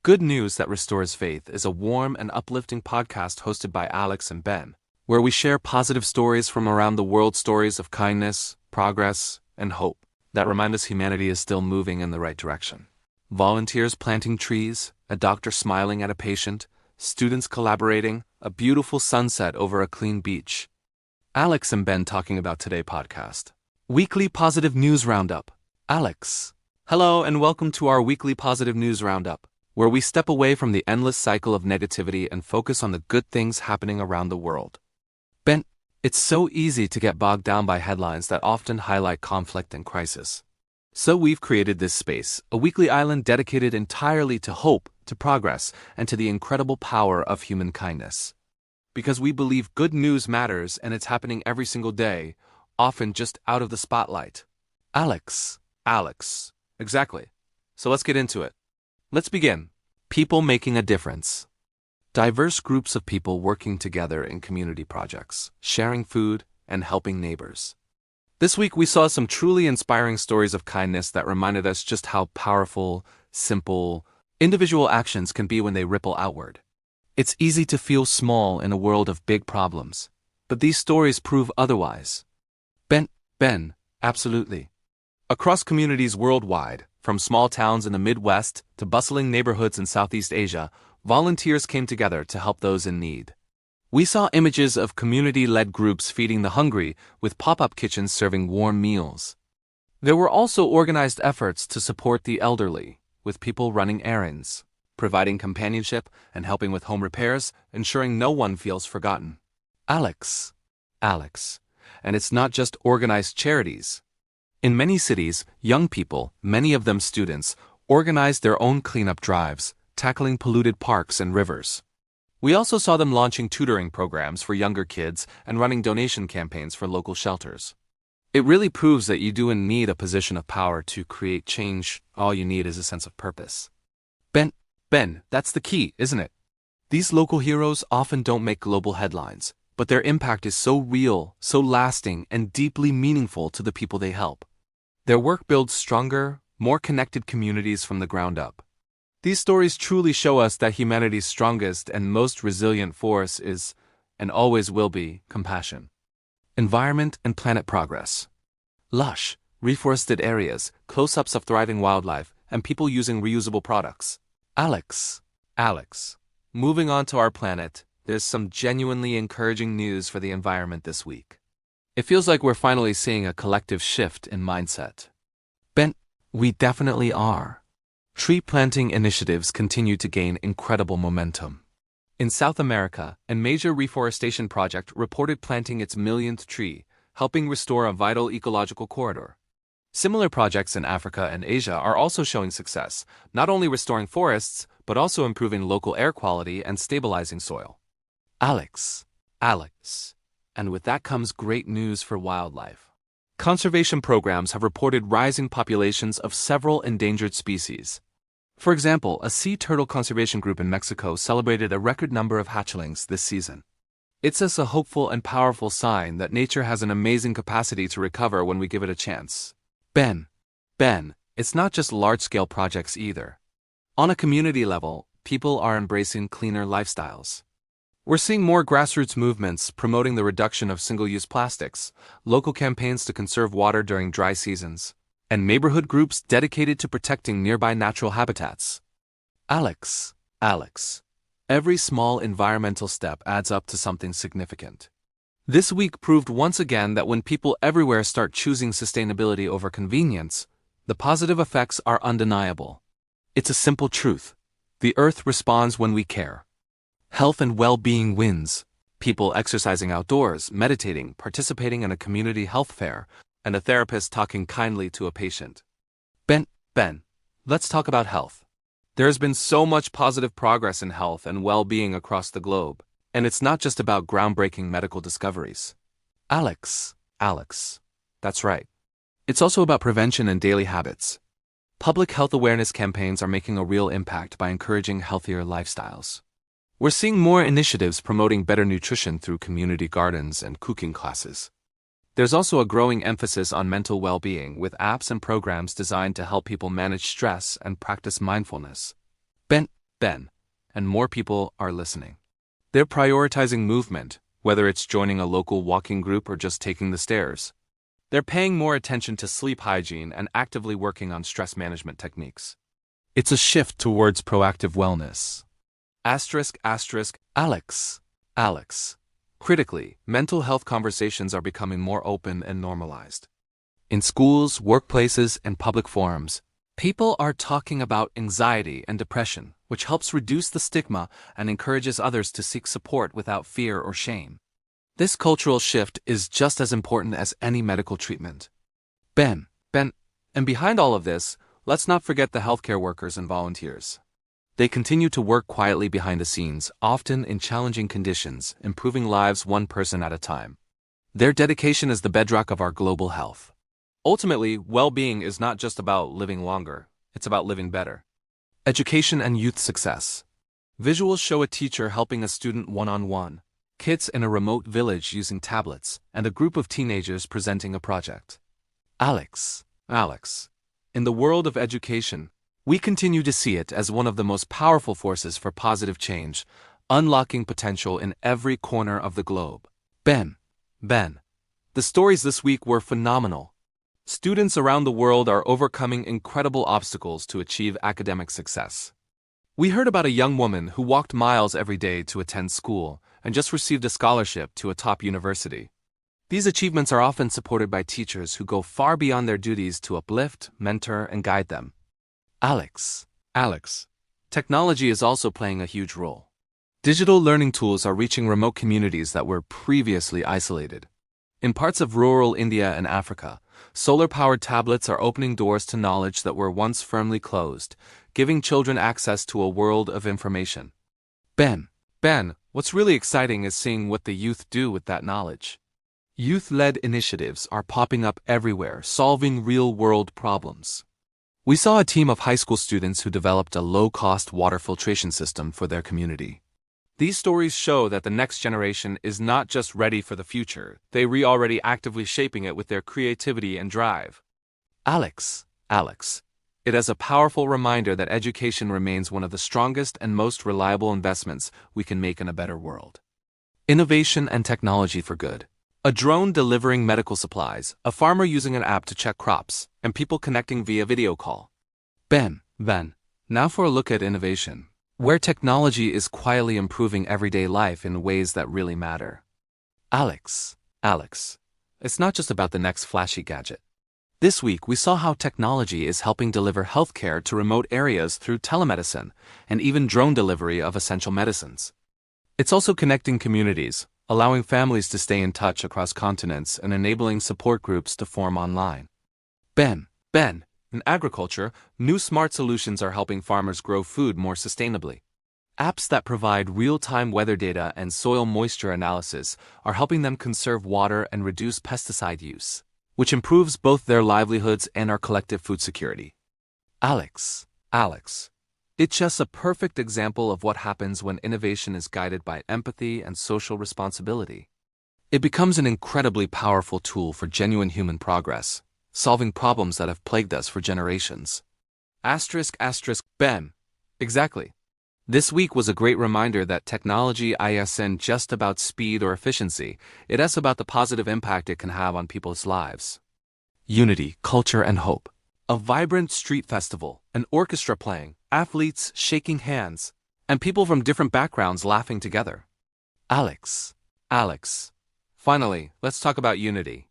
Good News That Restores Faith is a warm and uplifting podcast hosted by Alex and Ben, where we share positive stories from around the world, stories of kindness, progress, and hope that remind us humanity is still moving in the right direction. Volunteers planting trees, a doctor smiling at a patient, students collaborating, a beautiful sunset over a clean beach. Alex and Ben talking about today's podcast. Weekly Positive News Roundup. Alex. Hello and welcome to our Weekly Positive News Roundup, where we step away from the endless cycle of negativity and focus on the good things happening around the world. Ben, it's so easy to get bogged down by headlines that often highlight conflict and crisis. So we've created this space, a weekly island dedicated entirely to hope, to progress, and to the incredible power of human kindness. Because we believe good news matters and it's happening every single day, often just out of the spotlight. Alex. Exactly. So let's get into it. Let's begin. People making a difference. Diverse groups of people working together in community projects, sharing food, and helping neighbors. This week we saw some truly inspiring stories of kindness that reminded us just how powerful, simple, individual actions can be when they ripple outward. It's easy to feel small in a world of big problems, but these stories prove otherwise. Ben, absolutely. Across communities worldwide, from small towns in the Midwest to bustling neighborhoods in Southeast Asia, volunteers came together to help those in need. We saw images of community-led groups feeding the hungry, with pop-up kitchens serving warm meals. There were also organized efforts to support the elderly, with people running errands, providing companionship and helping with home repairs, ensuring no one feels forgotten. Alex. And it's not just organized charities. In many cities, young people, many of them students, organized their own cleanup drives, tackling polluted parks and rivers. We also saw them launching tutoring programs for younger kids and running donation campaigns for local shelters. It really proves that you don't need a position of power to create change. All you need is a sense of purpose. Ben, that's the key, isn't it? These local heroes often don't make global headlines, but their impact is so real, so lasting, and deeply meaningful to the people they help. Their work builds stronger, more connected communities from the ground up. These stories truly show us that humanity's strongest and most resilient force is, and always will be, compassion. Environment and planet progress. Lush, reforested areas, close-ups of thriving wildlife, and people using reusable products. Alex. Moving on to our planet, there's some genuinely encouraging news for the environment this week. It feels like we're finally seeing a collective shift in mindset. Ben, we definitely are. Tree planting initiatives continue to gain incredible momentum. In South America, a major reforestation project reported planting its millionth tree, helping restore a vital ecological corridor. Similar projects in Africa and Asia are also showing success, not only restoring forests, but also improving local air quality and stabilizing soil. Alex. And with that comes great news for wildlife. Conservation programs have reported rising populations of several endangered species. For example, a sea turtle conservation group in Mexico celebrated a record number of hatchlings this season. It's a hopeful and powerful sign that nature has an amazing capacity to recover when we give it a chance. Ben, it's not just large-scale projects either. On a community level, people are embracing cleaner lifestyles. We're seeing more grassroots movements promoting the reduction of single-use plastics, local campaigns to conserve water during dry seasons, and neighborhood groups dedicated to protecting nearby natural habitats. Alex. Every small environmental step adds up to something significant. This week proved once again that when people everywhere start choosing sustainability over convenience, the positive effects are undeniable. It's a simple truth. The earth responds when we care. Health and well-being wins. People exercising outdoors, meditating, participating in a community health fair, and a therapist talking kindly to a patient. Ben, let's talk about health. There has been so much positive progress in health and well-being across the globe, and it's not just about groundbreaking medical discoveries. Alex, that's right. It's also about prevention and daily habits. Public health awareness campaigns are making a real impact by encouraging healthier lifestyles. We're seeing more initiatives promoting better nutrition through community gardens and cooking classes. There's also a growing emphasis on mental well-being with apps and programs designed to help people manage stress and practice mindfulness. Ben, and more people are listening. They're prioritizing movement, whether it's joining a local walking group or just taking the stairs. They're paying more attention to sleep hygiene and actively working on stress management techniques. It's a shift towards proactive wellness. Alex. Critically, mental health conversations are becoming more open and normalized. In schools, workplaces, and public forums, people are talking about anxiety and depression, which helps reduce the stigma and encourages others to seek support without fear or shame. This cultural shift is just as important as any medical treatment. Ben, and behind all of this, let's not forget the healthcare workers and volunteers. They continue to work quietly behind the scenes, often in challenging conditions, improving lives one person at a time. Their dedication is the bedrock of our global health. Ultimately, well-being is not just about living longer, it's about living better. Education and youth success. Visuals show a teacher helping a student one-on-one, kids in a remote village using tablets, and a group of teenagers presenting a project. Alex. In the world of education, we continue to see it as one of the most powerful forces for positive change, unlocking potential in every corner of the globe. Ben. The stories this week were phenomenal. Students around the world are overcoming incredible obstacles to achieve academic success. We heard about a young woman who walked miles every day to attend school and just received a scholarship to a top university. These achievements are often supported by teachers who go far beyond their duties to uplift, mentor, and guide them. Alex. Technology is also playing a huge role. Digital learning tools are reaching remote communities that were previously isolated. In parts of rural India and Africa, solar-powered tablets are opening doors to knowledge that were once firmly closed, giving children access to a world of information. Ben, what's really exciting is seeing what the youth do with that knowledge. Youth-led initiatives are popping up everywhere, solving real-world problems. We saw a team of high school students who developed a low-cost water filtration system for their community. These stories show that the next generation is not just ready for the future, they are already actively shaping it with their creativity and drive. Alex. It is a powerful reminder that education remains one of the strongest and most reliable investments we can make in a better world. Innovation and technology for good. A drone delivering medical supplies, a farmer using an app to check crops, and people connecting via video call. Ben, now for a look at innovation, where technology is quietly improving everyday life in ways that really matter. Alex. It's not just about the next flashy gadget. This week, we saw how technology is helping deliver healthcare to remote areas through telemedicine and even drone delivery of essential medicines. It's also connecting communities, allowing families to stay in touch across continents and enabling support groups to form online. Ben, in agriculture, new smart solutions are helping farmers grow food more sustainably. Apps that provide real-time weather data and soil moisture analysis are helping them conserve water and reduce pesticide use, which improves both their livelihoods and our collective food security. Alex. It's just a perfect example of what happens when innovation is guided by empathy and social responsibility. It becomes an incredibly powerful tool for genuine human progress, solving problems that have plagued us for generations. Ben. Exactly. This week was a great reminder that technology isn't just about speed or efficiency, it is about the positive impact it can have on people's lives. Unity, culture, and hope. A vibrant street festival, an orchestra playing, athletes shaking hands, and people from different backgrounds laughing together. Alex. Finally, let's talk about unity.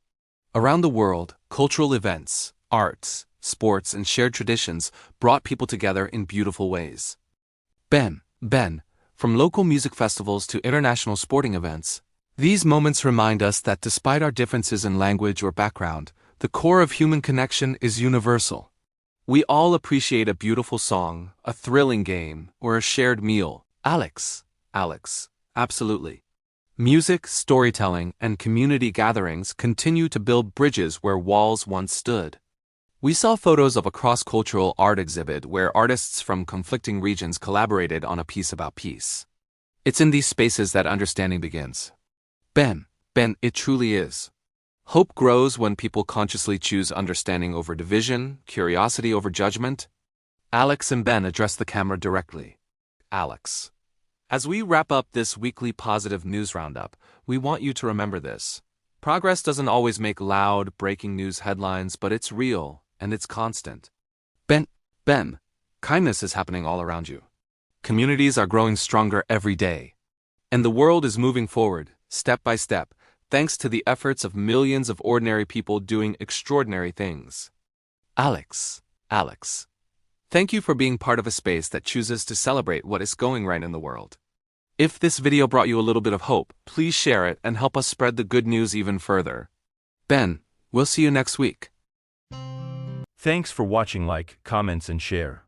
Around the world, cultural events, arts, sports, and shared traditions brought people together in beautiful ways. Ben, from local music festivals to international sporting events, these moments remind us that despite our differences in language or background, the core of human connection is universal. We all appreciate a beautiful song, a thrilling game, or a shared meal. Alex, absolutely. Music, storytelling, and community gatherings continue to build bridges where walls once stood. We saw photos of a cross-cultural art exhibit where artists from conflicting regions collaborated on a piece about peace. It's in these spaces that understanding begins. Ben, it truly is. Hope grows when people consciously choose understanding over division, curiosity over judgment. Alex and Ben address the camera directly. Alex. As we wrap up this weekly positive news roundup, we want you to remember this. Progress doesn't always make loud, breaking news headlines, but it's real, and it's constant. Ben, kindness is happening all around you. Communities are growing stronger every day. And the world is moving forward, step by step, thanks to the efforts of millions of ordinary people doing extraordinary things. Alex. Thank you for being part of a space that chooses to celebrate what is going right in the world. If this video brought you a little bit of hope, please share it and help us spread the good news even further. Ben, we'll see you next week. Thanks for watching. Like, comments and share.